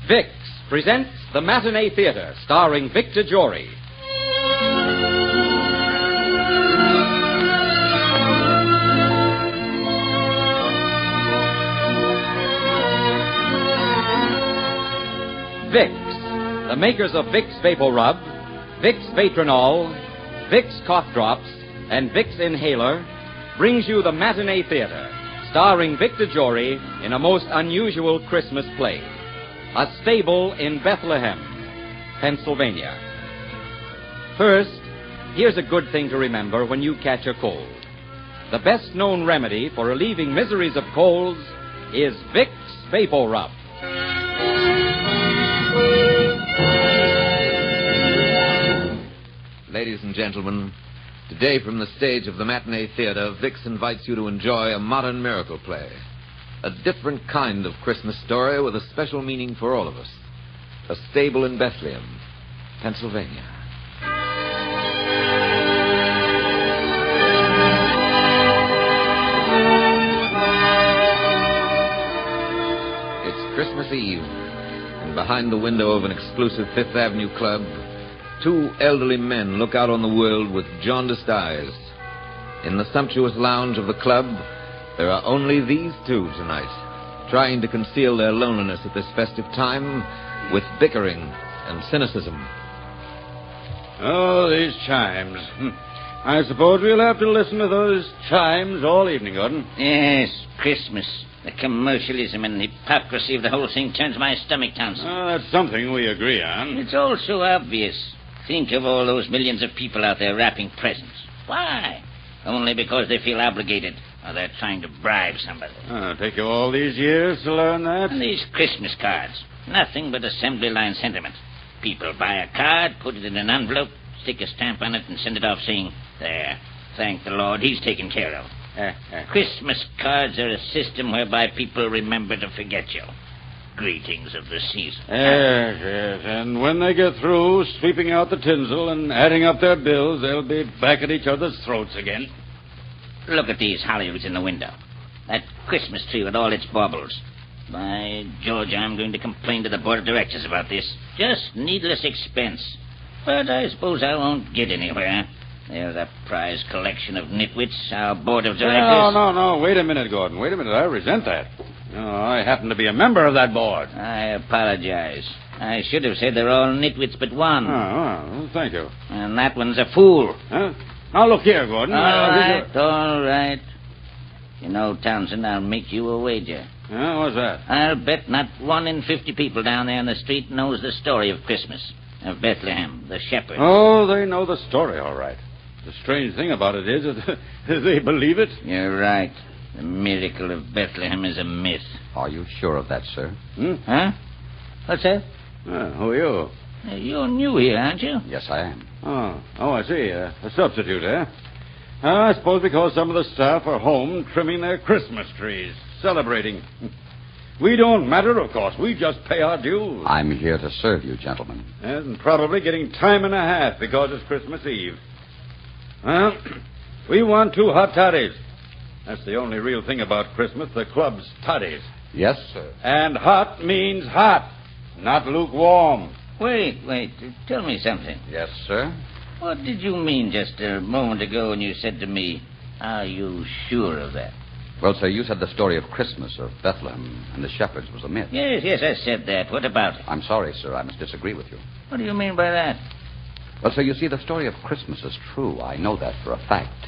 Vicks presents the Matinee Theater, starring Victor Jory. Vicks, the makers of Vicks Vapor Rub, Vicks Vatronol, Vicks Cough Drops, and Vicks Inhaler, brings you the Matinee Theater, starring Victor Jory in a most unusual Christmas play. A Stable in Bethlehem, Pennsylvania. First, here's a good thing to remember when you catch a cold. The best-known remedy for relieving miseries of colds is Vicks Vapor Rub. Ladies and gentlemen, today from the stage of the Matinee Theater, Vicks invites you to enjoy a modern miracle play. A different kind of Christmas story with a special meaning for all of us. A Stable in Bethlehem, Pennsylvania. It's Christmas Eve, and behind the window of an exclusive Fifth Avenue club, two elderly men look out on the world with jaundiced eyes. In the sumptuous lounge of the club, there are only these two tonight, trying to conceal their loneliness at this festive time with bickering and cynicism. Oh, these chimes. I suppose we'll have to listen to those chimes all evening, Gordon. Yes, Christmas. The commercialism and hypocrisy of the whole thing turns my stomach townsend. Oh, that's something we agree on. It's all so obvious. Think of all those millions of people out there wrapping presents. Why? Only because they feel obligated, or they're trying to bribe somebody. Take you all these years to learn that? And these Christmas cards, nothing but assembly line sentiment. People buy a card, put it in an envelope, stick a stamp on it, and send it off saying, "There, thank the Lord, he's taken care of." Christmas cards are a system whereby people remember to forget you. Greetings of the season. Yes. And when they get through sweeping out the tinsel and adding up their bills, they'll be back at each other's throats again. Look at these hollyhocks in the window. That Christmas tree with all its baubles. By George, I'm going to complain to the board of directors about this. Just needless expense. But I suppose I won't get anywhere. There's a prize collection of nitwits, our board of directors. No. Wait a minute, Gordon. Wait a minute. I resent that. I happen to be a member of that board. I apologize. I should have said they're all nitwits but one. Well, thank you. And that one's a fool. Huh? Now, look here, Gordon. All right. You know, Townsend, I'll make you a wager. What's that? I'll bet not 1 in 50 people down there in the street knows the story of Christmas, of Bethlehem, the shepherds. Oh, they know the story, all right. The strange thing about it is that they believe it. You're right. The miracle of Bethlehem is a myth. Are you sure of that, sir? Huh? What's that? Who are you? You're new here, aren't you? Yes, I am. Oh, I see. A substitute, eh? I suppose because some of the staff are home trimming their Christmas trees, celebrating. We don't matter, of course. We just pay our dues. I'm here to serve you, gentlemen. And probably getting time and a half because it's Christmas Eve. Well, we want 2 hot toddies. That's the only real thing about Christmas, the club's toddies. Yes, sir. And hot means hot, not lukewarm. Wait. Tell me something. Yes, sir. What did you mean just a moment ago when you said to me, "Are you sure of that?" Well, sir, you said the story of Christmas, of Bethlehem, and the shepherds was a myth. Yes, I said that. What about it? I'm sorry, sir. I must disagree with you. What do you mean by that? Well, sir, you see, the story of Christmas is true. I know that for a fact.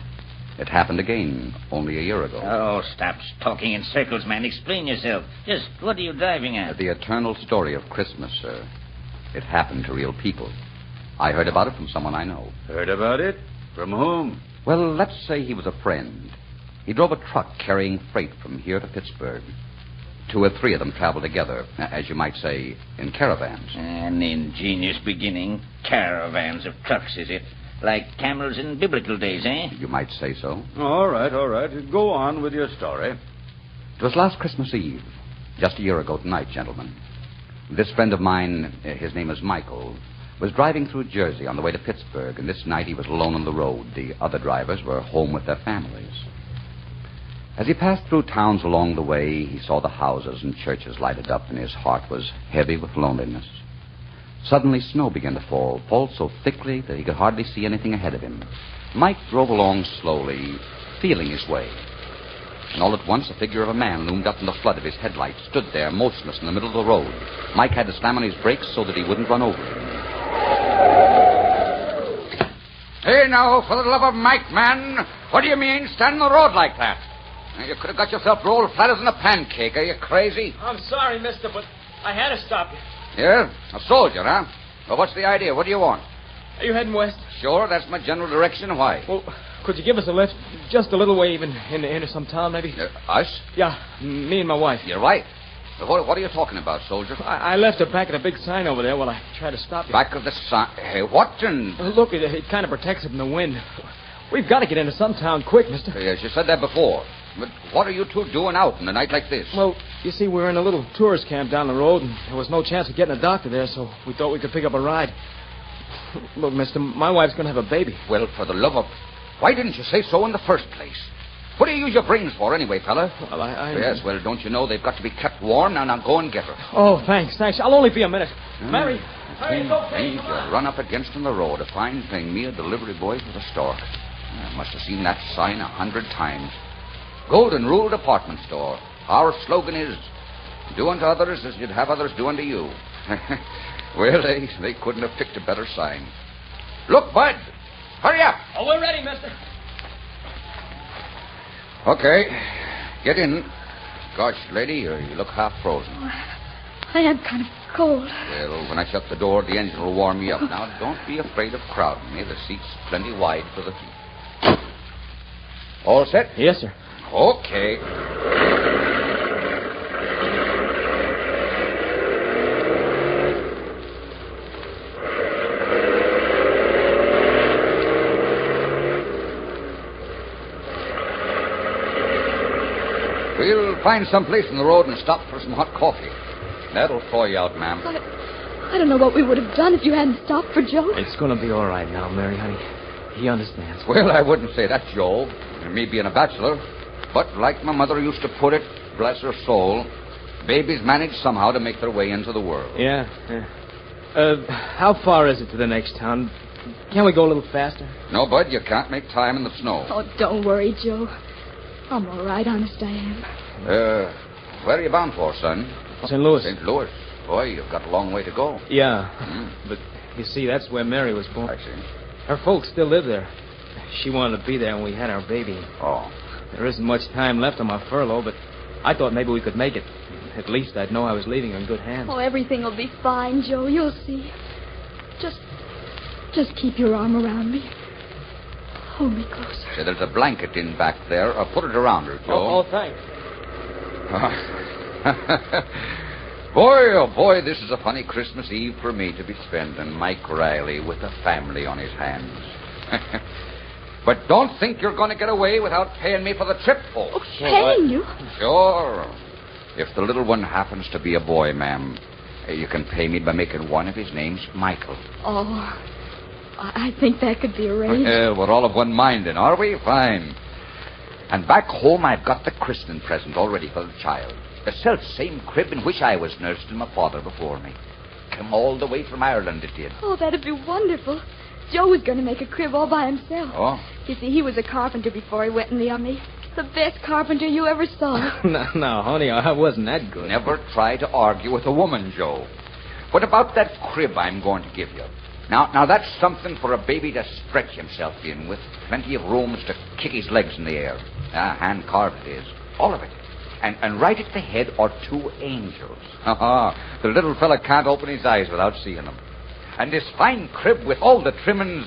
It happened again only a year ago. Oh, stop talking in circles, man. Explain yourself. Just what are you driving at? The eternal story of Christmas, sir. It happened to real people. I heard about it from someone I know. Heard about it? From whom? Well, let's say he was a friend. He drove a truck carrying freight from here to Pittsburgh. 2 or 3 of them traveled together, as you might say, in caravans. An ingenious beginning. Caravans of trucks, is it? Like camels in biblical days, eh? You might say so. All right. Go on with your story. It was last Christmas Eve, just a year ago tonight, gentlemen. This friend of mine, his name is Michael, was driving through Jersey on the way to Pittsburgh, and this night he was alone on the road. The other drivers were home with their families. As he passed through towns along the way, he saw the houses and churches lighted up, and his heart was heavy with loneliness. Suddenly, snow began to fall so thickly that he could hardly see anything ahead of him. Mike drove along slowly, feeling his way. And all at once, the figure of a man loomed up in the flood of his headlights, stood there, motionless in the middle of the road. Mike had to slam on his brakes so that he wouldn't run over him. Hey, now, for the love of Mike, man, what do you mean, stand in the road like that? You could have got yourself rolled flatter than a pancake. Are you crazy? I'm sorry, mister, but I had to stop you. Yeah? A soldier, huh? Well, what's the idea? What do you want? Are you heading west? Sure, that's my general direction. Why? Well, could you give us a lift? Just a little way even into some town, maybe? Us? Yeah, me and my wife. You're right. What are you talking about, soldier? I left her back at a big sign over there while I tried to stop you. Back of the sign? Hey, what in... Look, it kind of protects it from the wind. We've got to get into some town quick, mister. Yes, you said that before. But what are you two doing out in a night like this? Well, you see, we're in a little tourist camp down the road, and there was no chance of getting a doctor there, so we thought we could pick up a ride. Look, mister, my wife's going to have a baby. Well, for the love of... Why didn't you say so in the first place? What do you use your brains for anyway, fella? Well, I... Yes, well, don't you know they've got to be kept warm? Now go and get her. Oh, thanks. I'll only be a minute. Mary, hurry, it's okay. You run up against on the road. A fine thing. Me, a delivery boy for the store. I must have seen that sign 100 times. Golden Rule Department Store. Our slogan is, do unto others as you'd have others do unto you. Well, they couldn't have picked a better sign. Look, Bud. Hurry up. Oh, we're ready, mister. Okay. Get in. Gosh, lady, you look half frozen. I am kind of cold. Well, when I shut the door, the engine will warm you up. Now, don't be afraid of crowding me. The seat's plenty wide for the feet. All set? Yes, sir. Okay. We'll find some place in the road and stop for some hot coffee. That'll thaw you out, ma'am. I don't know what we would have done if you hadn't stopped for Joe. It's going to be all right now, Mary, honey. He understands. Well, I wouldn't say that, Joe. Me being a bachelor. But like my mother used to put it, bless her soul, babies manage somehow to make their way into the world. Yeah. How far is it to the next town? Can't we go a little faster? No, Bud, you can't make time in the snow. Oh, don't worry, Joe. I'm all right, honest I am. Where are you bound for, son? St. Louis. St. Louis. Boy, you've got a long way to go. Yeah. But you see, that's where Mary was born. I see. Her folks still live there. She wanted to be there when we had our baby. Oh. There isn't much time left on my furlough, but I thought maybe we could make it. At least I'd know I was leaving her in good hands. Oh, everything will be fine, Joe. You'll see. Just keep your arm around me. Hold me closer. Say, there's a blanket in back there. Put it around her, Joe. Oh, thanks. Boy, this is a funny Christmas Eve for me to be spending Mike Riley with a family on his hands. But don't think you're going to get away without paying me for the trip, folks. Oh, paying you? Sure. If the little one happens to be a boy, ma'am, you can pay me by making one of his names Michael. Oh, I think that could be arranged. We're all of one mind, then, are we? Fine. And back home, I've got the christening present all ready for the child. The self-same crib in which I was nursed and my father before me. Come all the way from Ireland, it did. Oh, that'd be wonderful. Joe was going to make a crib all by himself. Oh? You see, he was a carpenter before he went in the Army. The best carpenter you ever saw. No, honey, I wasn't that good. Never try to argue with a woman, Joe. What about that crib I'm going to give you? Now that's something for a baby to stretch himself in, with plenty of rooms to kick his legs in the air. Hand-carved it is. All of it. And right at the head are 2 angels. The little fella can't open his eyes without seeing them. And this fine crib with all the trimmings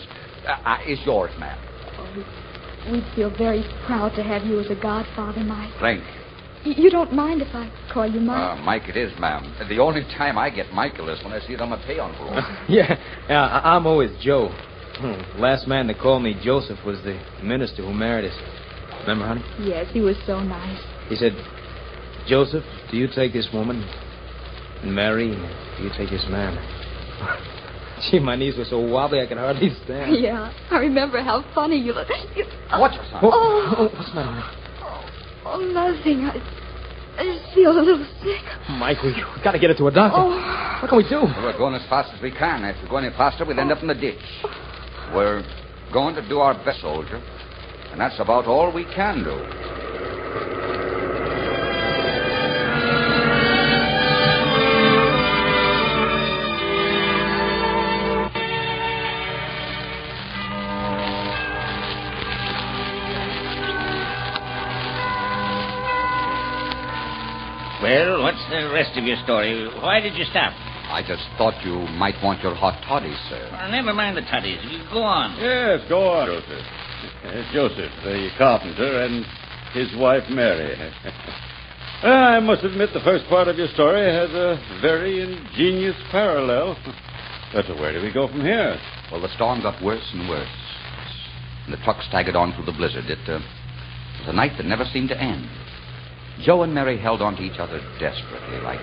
is yours, ma'am. Oh, we'd feel very proud to have you as a godfather, Mike. Thank you. You don't mind if I call you Mike? Mike it is, ma'am. The only time I get Michael is when I see it on my pay envelope. Yeah, I'm always Joe. Last man to call me Joseph was the minister who married us. Remember, honey? Yes, he was so nice. He said, Joseph, do you take this woman? And Mary, do you take this man? Gee, my knees were so wobbly I could hardly stand. Yeah, I remember how funny you look. Watch yourself. Oh. What's the matter, honey? Oh, nothing. I just feel a little sick. Mike, we got to get her to a doctor. Oh. What can we do? Well, we're going as fast as we can. If we go any faster, we'll end up in the ditch. We're going to do our best, soldier. And that's about all we can do. Well, what's the rest of your story? Why did you stop? I just thought you might want your hot toddies, sir. Well, never mind the toddies. You go on. Yes, go on, Joseph. Joseph, the carpenter, and his wife, Mary. I must admit the first part of your story has a very ingenious parallel. But where do we go from here? Well, the storm got worse and worse. And the truck staggered on through the blizzard. It was a night that never seemed to end. Joe and Mary held on to each other desperately, like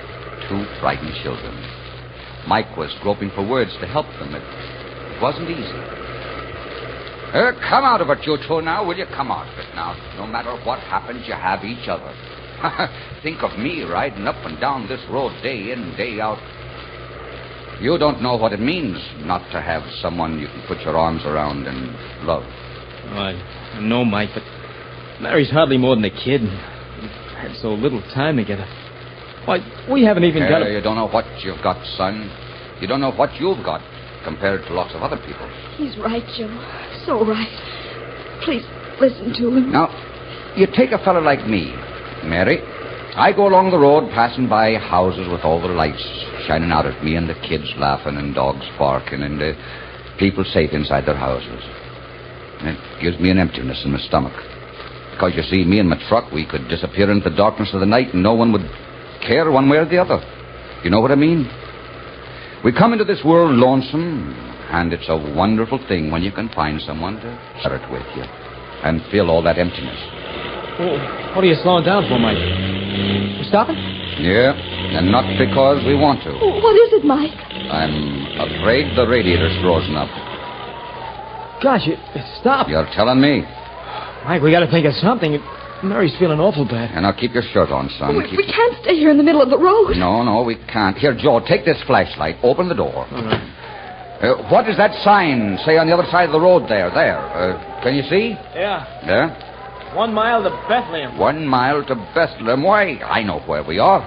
two frightened children. Mike was groping for words to help them. It wasn't easy. Come out of it, you two, now, will you? Come out of it now. No matter what happens, you have each other. Think of me riding up and down this road day in, day out. You don't know what it means not to have someone you can put your arms around and love. Oh, I know, Mike, but Mary's hardly more than a kid. We've had so little time together. Why, we haven't even got You don't know what you've got, son. You don't know what you've got compared to lots of other people. He's right, Joe. So right. Please, listen to him. Now, you take a fella like me, Mary. I go along the road passing by houses with all the lights shining out at me and the kids laughing and dogs barking and people safe inside their houses. And it gives me an emptiness in my stomach. Because, you see, me and my truck, we could disappear into the darkness of the night and no one would care one way or the other. You know what I mean? We come into this world lonesome, and it's a wonderful thing when you can find someone to share it with you and fill all that emptiness. Oh, what are you slowing down for, Mike? You stopping? Yeah, and not because we want to. What is it, Mike? I'm afraid the radiator's frozen up. Gosh, it stopped. You're telling me. Mike, we got to think of something. Mary's feeling awful bad. And now keep your shirt on, son. We can't stay here in the middle of the road. No, we can't. Here, Joe, take this flashlight. Open the door. All right. What does that sign say on the other side of the road there? There. Can you see? Yeah. There? 1 mile to Bethlehem. 1 mile to Bethlehem. Why, I know where we are.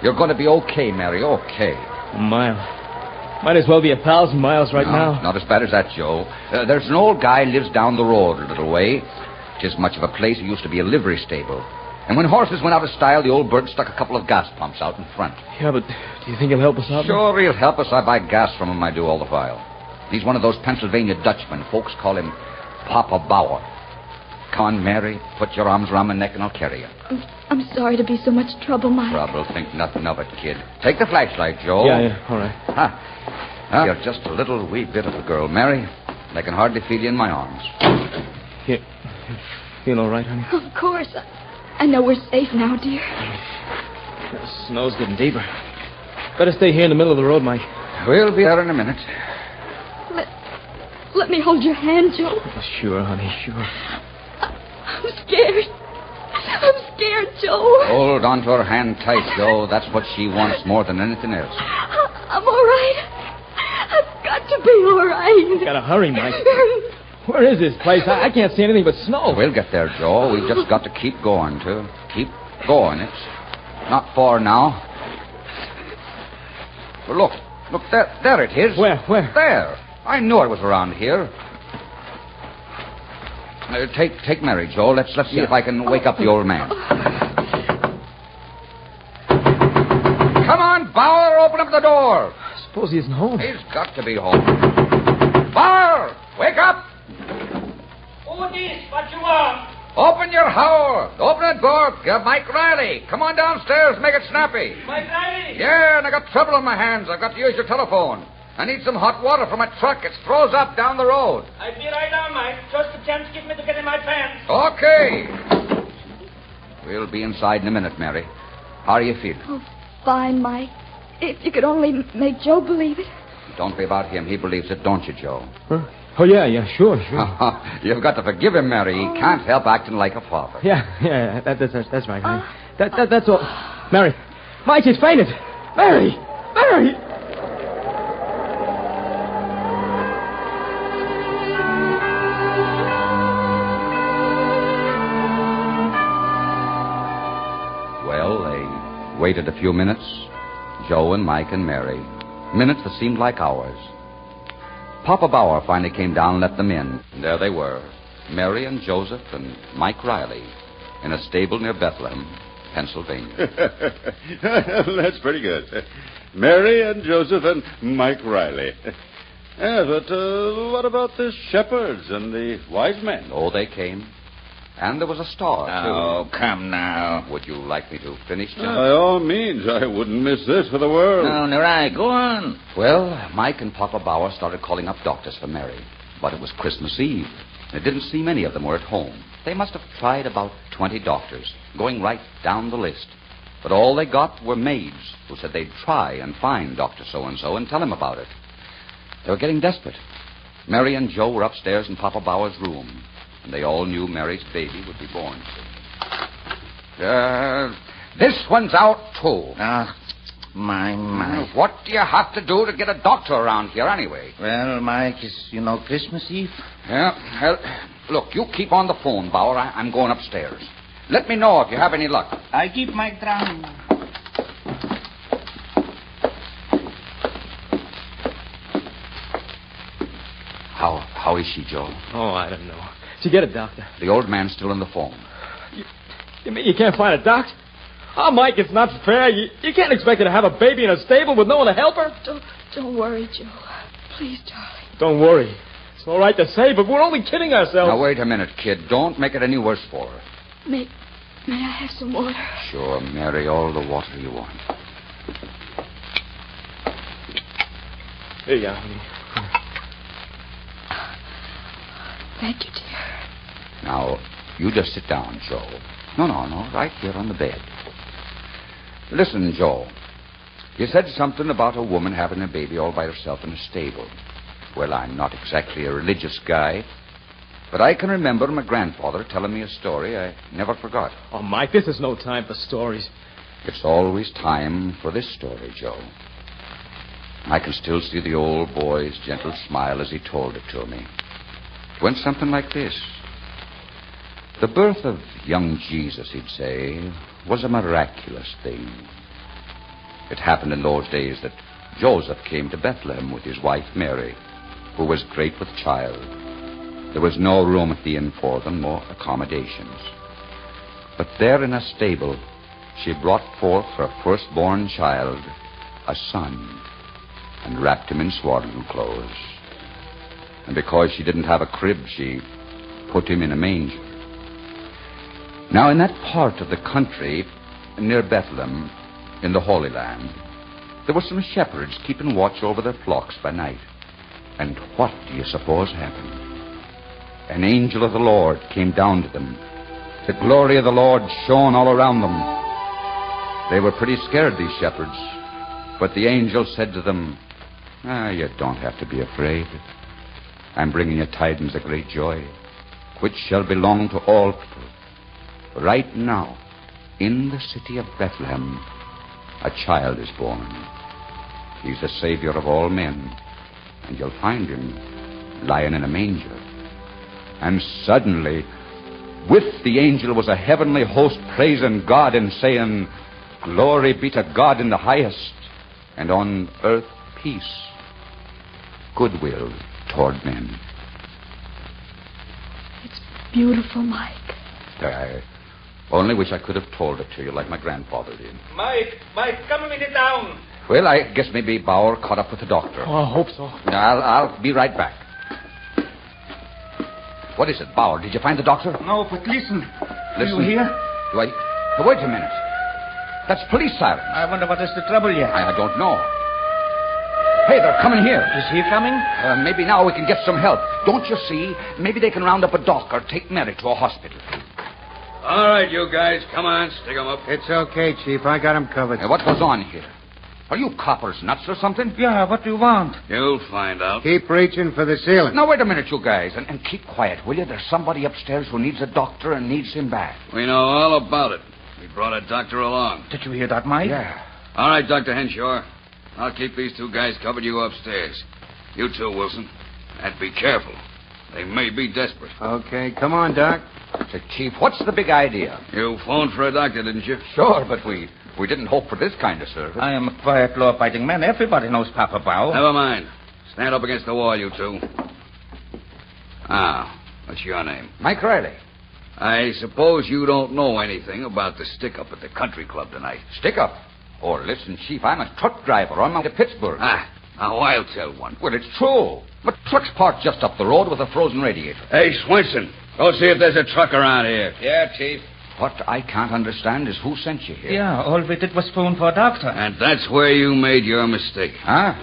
You're going to be okay, Mary, okay. 1 mile. Might as well be 1,000 miles right now. Not as bad as that, Joe. There's an old guy lives down the road a little way. It isn't much of a place. It used to be a livery stable. And when horses went out of style, the old bird stuck a couple of gas pumps out in front. Yeah, but do you think he'll help us out? Sure, he'll help us. I buy gas from him, I do all the while. He's one of those Pennsylvania Dutchmen. Folks call him Papa Bauer. Come on, Mary. Put your arms around my neck and I'll carry you. I'm sorry to be so much trouble, Mike. Trouble? Think nothing of it, kid. Take the flashlight, Joe. Yeah, all right. You're just a little wee bit of a girl, Mary. I can hardly feel you in my arms. Here. Feel all right, honey? Of course. I know we're safe now, dear. The snow's getting deeper. Better stay here in the middle of the road, Mike. We'll be there in a minute. Let me hold your hand, Joe. Oh, sure, honey, sure. I'm scared. I'm scared, Joe. Hold on to her hand tight, Joe. That's what she wants more than anything else. I'm all right. I've got to be all right. Gotta hurry, Mike. Where is this place? I can't see anything but snow. We'll get there, Joe. We've just got to keep going, too. Keep going. It's not far now. Well, look, there it is. Where? There. I knew it was around here. Take Mary, Joe. Let's see if I can wake up the old man. Come on, Bauer, open up the door. I suppose he isn't home. He's got to be home. Bauer, wake up. Who this? What you want? Open your howl. Open the door. Mike Riley. Come on downstairs. Make it snappy. Mike Riley? Yeah, and I got trouble on my hands. I've got to use your telephone. I need some hot water for my truck. It's froze up down the road. I'll be right down, Mike. Just a chance give me to get in my pants. Okay. We'll be inside in a minute, Mary. How are you feeling? Oh, fine, Mike. If you could only make Joe believe it. Don't be about him. He believes it, don't you, Joe? Huh? Oh, yeah, sure. You've got to forgive him, Mary. He can't help acting like a father. Yeah, that's right, honey. That's all. Mary, Mike has fainted. Mary! Well, they waited a few minutes. Joe and Mike and Mary. Minutes that seemed like hours. Papa Bauer finally came down and let them in. And there they were, Mary and Joseph and Mike Riley, in a stable near Bethlehem, Pennsylvania. That's pretty good. Mary and Joseph and Mike Riley. Yeah, but what about the shepherds and the wise men? Oh, they came. And there was a star, too. Oh, come now. Would you like me to finish, Joe? By all means, I wouldn't miss this for the world. No, Nerai, go on. Well, Mike and Papa Bauer started calling up doctors for Mary. But it was Christmas Eve. It didn't seem any of them were at home. They must have tried about 20 doctors, going right down the list. But all they got were maids who said they'd try and find Dr. So-and-so and tell him about it. They were getting desperate. Mary and Joe were upstairs in Papa Bauer's room, and they all knew Mary's baby would be born soon. This one's out, too. My. What do you have to do to get a doctor around here, anyway? Well, Mike, it's, Christmas Eve. Yeah, well, look, you keep on the phone, Bauer. I'm going upstairs. Let me know if you have any luck. I keep my ground. How is she, Joe? Oh, I don't know. Did you get a doctor? The old man's still on the phone. You mean you can't find a doctor? Oh, Mike, it's not fair. You can't expect her to have a baby in a stable with no one to help her. Don't worry, Joe. Please, darling. Don't worry. It's all right to say, but we're only kidding ourselves. Now, wait a minute, kid. Don't make it any worse for her. May I have some water? Sure, Mary, all the water you want. Here you are, honey. Thank you, dear. Now, you just sit down, Joe. No, right here on the bed. Listen, Joe. You said something about a woman having a baby all by herself in a stable. Well, I'm not exactly a religious guy, but I can remember my grandfather telling me a story I never forgot. Oh, Mike, this is no time for stories. It's always time for this story, Joe. I can still see the old boy's gentle smile as he told it to me. It went something like this. The birth of young Jesus, he'd say, was a miraculous thing. It happened in those days that Joseph came to Bethlehem with his wife Mary, who was great with child. There was no room at the inn for them, nor accommodations. But there in a stable, she brought forth her firstborn child, a son, and wrapped him in swaddling clothes. And because she didn't have a crib, she put him in a manger. Now, in that part of the country near Bethlehem, in the Holy Land, there were some shepherds keeping watch over their flocks by night. And what do you suppose happened? An angel of the Lord came down to them. The glory of the Lord shone all around them. They were pretty scared, these shepherds. But the angel said to them, you don't have to be afraid. I'm bringing you tidings of great joy, which shall belong to all people. Right now, in the city of Bethlehem, a child is born. He's the Savior of all men, and you'll find him lying in a manger. And suddenly, with the angel was a heavenly host praising God and saying, Glory be to God in the highest, and on earth peace, goodwill toward men. It's beautiful, Mike. I only wish I could have told it to you like my grandfather did. Mike, come and sit down. Well, I guess maybe Bauer caught up with the doctor. Oh, I hope so. I'll be right back. What is it, Bauer? Did you find the doctor? No, but listen. Listen? Do you hear? Do I... Wait a minute. That's police sirens. I wonder what is the trouble yet. I don't know. Hey, they're coming here. Is he coming? Maybe now we can get some help. Don't you see? Maybe they can round up a doc or take Mary to a hospital. All right, you guys, come on, stick 'em up. It's okay, Chief. I got him covered. What goes on here? Are you coppers nuts or something? Yeah, what do you want? You'll find out. Keep reaching for the ceiling. Now, wait a minute, you guys, and keep quiet, will you? There's somebody upstairs who needs a doctor and needs him back. We know all about it. We brought a doctor along. Did you hear that, Mike? Yeah. All right, Dr. Henshaw. I'll keep these two guys covered. You upstairs. You too, Wilson. And be careful. They may be desperate. Okay, come on, Doc. Say, Chief, what's the big idea? You phoned for a doctor, didn't you? Sure, but we didn't hope for this kind of service. I am a quiet, law-abiding man. Everybody knows Papa Bao. Never mind. Stand up against the wall, you two. What's your name? Mike Riley. I suppose you don't know anything about the stick-up at the country club tonight. Stick up. Oh, listen, Chief, I'm a truck driver on my way to Pittsburgh. Now I'll tell one. Well, it's true. But truck's parked just up the road with a frozen radiator. Hey, Swenson, go see if there's a truck around here. Yeah, Chief. What I can't understand is who sent you here. Yeah, all we did was phone for a doctor. And that's where you made your mistake. Huh?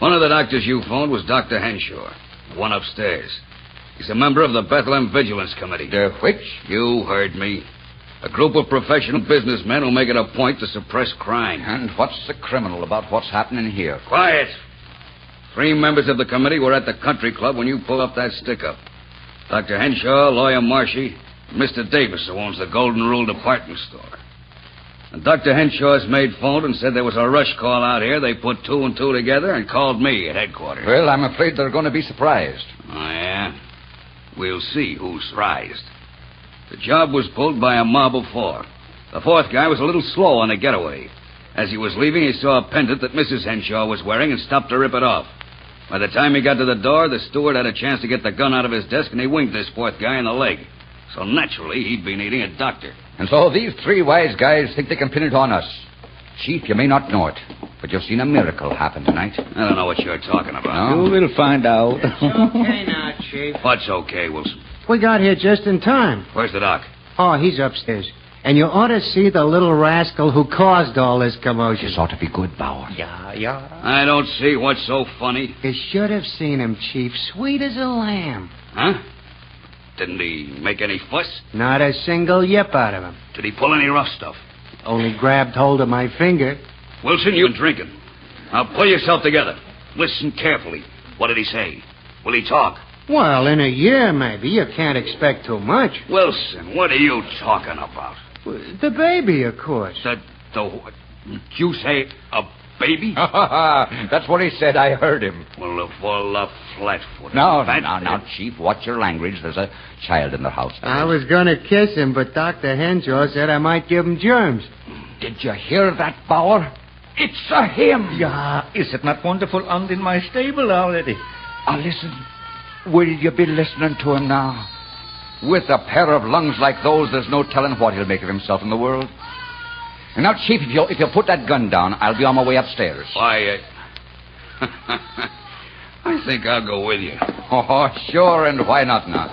One of the doctors you phoned was Dr. Henshaw, the one upstairs. He's a member of the Bethlehem Vigilance Committee. The which? You heard me. A group of professional businessmen who make it a point to suppress crime. And what's the criminal about what's happening here? Quiet. 3 members of the committee were at the country club when you pulled up that stick-up. Dr. Henshaw, Lawyer Marshy, and Mr. Davis, who owns the Golden Rule department store. And Dr. Henshaw's maid phoned and said there was a rush call out here. They put 2 and 2 together and called me at headquarters. Well, I'm afraid they're going to be surprised. Oh, yeah? We'll see who's surprised. The job was pulled by a mob of 4. The 4th guy was a little slow on the getaway. As he was leaving, he saw a pendant that Mrs. Henshaw was wearing and stopped to rip it off. By the time he got to the door, the steward had a chance to get the gun out of his desk, and he winged this 4th guy in the leg. So naturally, he'd be needing a doctor. And so these 3 wise guys think they can pin it on us. Chief, you may not know it, but you've seen a miracle happen tonight. I don't know what you're talking about. No? We'll find out. Okay now, Chief. What's okay, Wilson? We got here just in time. Where's the doc? Oh, he's upstairs. And you ought to see the little rascal who caused all this commotion. This ought to be good, Bauer. Yeah. I don't see what's so funny. You should have seen him, Chief. Sweet as a lamb. Huh? Didn't he make any fuss? Not a single yip out of him. Did he pull any rough stuff? Only grabbed hold of my finger. Wilson, you've been drinking. Now pull yourself together. Listen carefully. What did he say? Will he talk? Well, in a year, maybe. You can't expect too much. Wilson, what are you talking about? The baby, of course. What? Did you say a baby? That's what he said. I heard him. Well, full of flat-footed. Now, Chief, watch your language. There's a child in the house. I was going to kiss him, but Dr. Henshaw said I might give him germs. Did you hear that, Bauer? It's a him. Yeah, is it not wonderful and in my stable already? Listen. Will you be listening to him now? With a pair of lungs like those, there's no telling what he'll make of himself in the world. And now, Chief, if you'll put that gun down, I'll be on my way upstairs. Why, I think I'll go with you. Oh, sure, and why not now?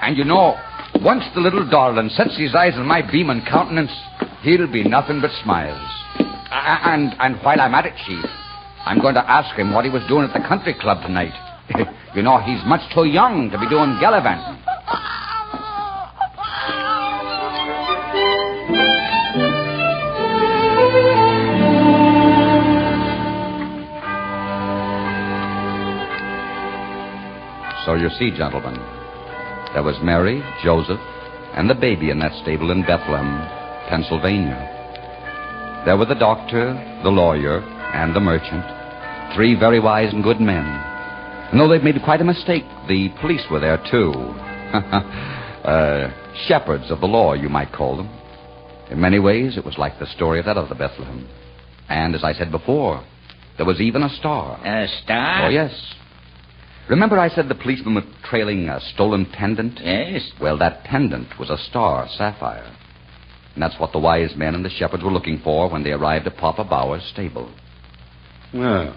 And you know, once the little darling sets his eyes on my beaming countenance, he'll be nothing but smiles. And while I'm at it, Chief, I'm going to ask him what he was doing at the country club tonight. You know, he's much too young to be doing gallivanting. So you see, gentlemen, there was Mary, Joseph, and the baby in that stable in Bethlehem, Pennsylvania. There were the doctor, the lawyer, and the merchant, 3 very wise and good men. And though they've made quite a mistake, the police were there, too. Shepherds of the law, you might call them. In many ways, it was like the story of that other Bethlehem. And as I said before, there was even a star. A star? Oh, yes. Remember I said the policemen were trailing a stolen pendant? Yes. Well, that pendant was a star sapphire. And that's what the wise men and the shepherds were looking for when they arrived at Papa Bauer's stable. Well,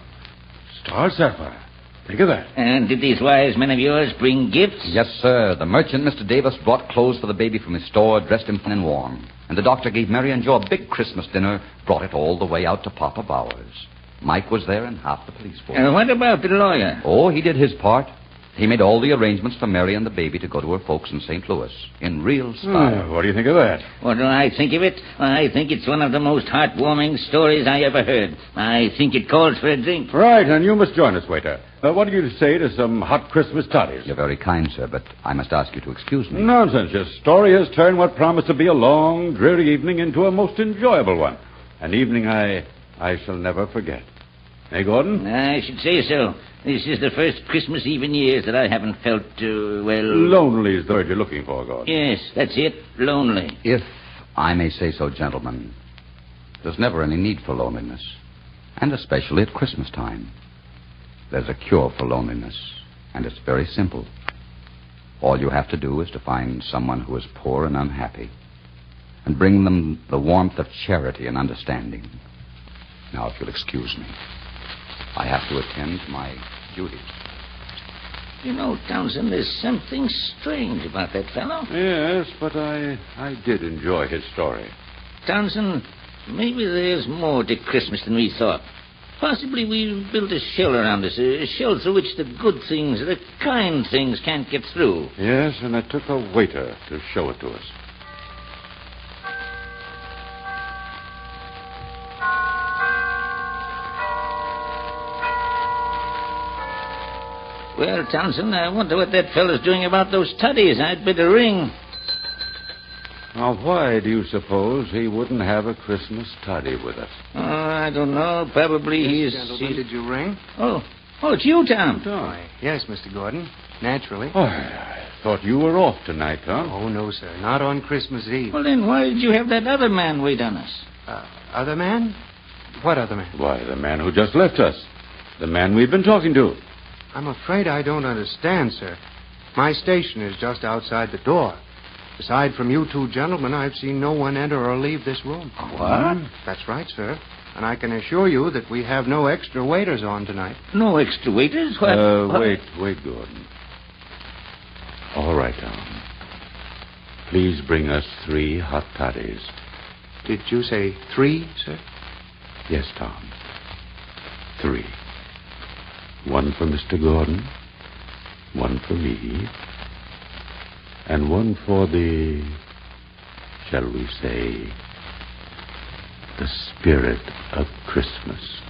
star sapphire. Think of that. And did these wise men of yours bring gifts? Yes, sir. The merchant, Mr. Davis, brought clothes for the baby from his store, dressed him and warm. And the doctor gave Mary and Joe a big Christmas dinner, brought it all the way out to Papa Bauer's. Mike was there and half the police force. What about the lawyer? Oh, he did his part. He made all the arrangements for Mary and the baby to go to her folks in St. Louis, in real style. What do you think of that? What do I think of it? I think it's one of the most heartwarming stories I ever heard. I think it calls for a drink. Right, and you must join us, waiter. What do you say to some hot Christmas toddies? You're very kind, sir, but I must ask you to excuse me. Nonsense. Your story has turned what promised to be a long, dreary evening into a most enjoyable one. An evening I shall never forget. Hey, Gordon? I should say so. This is the first Christmas Eve in years that I haven't felt, Lonely is the word you're looking for, Gordon. Yes, that's it. Lonely. If I may say so, gentlemen, there's never any need for loneliness, and especially at Christmas time. There's a cure for loneliness, and it's very simple. All you have to do is to find someone who is poor and unhappy, and bring them the warmth of charity and understanding. Now, if you'll excuse me, I have to attend to my duties. You know, Townsend, there's something strange about that fellow. Yes, but I did enjoy his story. Townsend, maybe there's more to Christmas than we thought. Possibly we've built a shell around us, a shell through which the good things, the kind things can't get through. Yes, and it took a waiter to show it to us. Well, Townsend, I wonder what that fellow's doing about those toddies. I'd better ring. Now, why do you suppose he wouldn't have a Christmas toddy with us? Oh, I don't know. Probably Yes, gentlemen, did you ring? Oh, it's you, Tom. Why, yes, Mr. Gordon. Naturally. Oh, I thought you were off tonight, Tom. Oh, no, sir. Not on Christmas Eve. Well, then why did you have that other man wait on us? Other man? What other man? Why, the man who just left us. The man we've been talking to. I'm afraid I don't understand, sir. My station is just outside the door. Aside from you two gentlemen, I've seen no one enter or leave this room. What? That's right, sir. And I can assure you that we have no extra waiters on tonight. No extra waiters? What? Wait, Gordon. All right, Tom. Please bring us 3 hot toddies. Did you say 3, sir? Yes, Tom. 3. 1 for Mr. Gordon, 1 for me, and 1 for the, shall we say, the spirit of Christmas.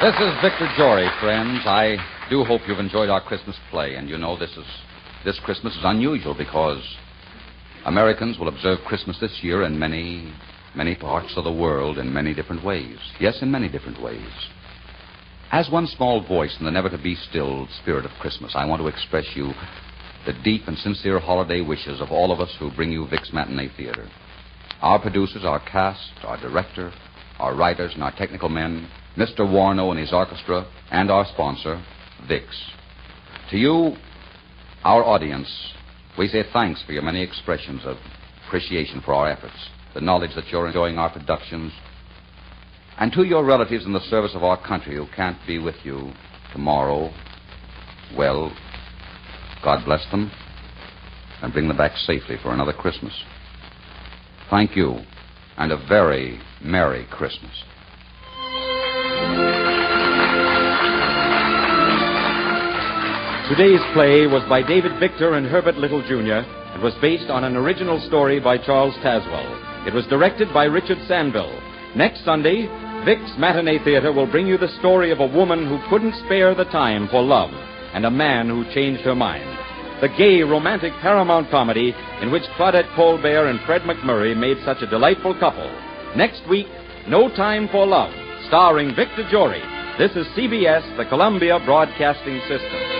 This is Victor Jory, friends. I do hope you've enjoyed our Christmas play. And you know, this Christmas is unusual because Americans will observe Christmas this year in many, many parts of the world in many different ways. Yes, in many different ways. As one small voice in the never-to-be-still spirit of Christmas, I want to express you the deep and sincere holiday wishes of all of us who bring you Vic's Matinee Theater. Our producers, our cast, our director, our writers, and our technical men, Mr. Warno and his orchestra, and our sponsor, Vic's. To you, our audience, we say thanks for your many expressions of appreciation for our efforts, the knowledge that you're enjoying our productions, and to your relatives in the service of our country who can't be with you tomorrow, well, God bless them and bring them back safely for another Christmas. Thank you, and a very Merry Christmas. Today's play was by David Victor and Herbert Little, Jr. and was based on an original story by Charles Tazwell. It was directed by Richard Sandville. Next Sunday, Vic's Matinee Theater will bring you the story of a woman who couldn't spare the time for love and a man who changed her mind. The gay, romantic Paramount comedy in which Claudette Colbert and Fred McMurray made such a delightful couple. Next week, No Time for Love, starring Victor Jory. This is CBS, the Columbia Broadcasting System.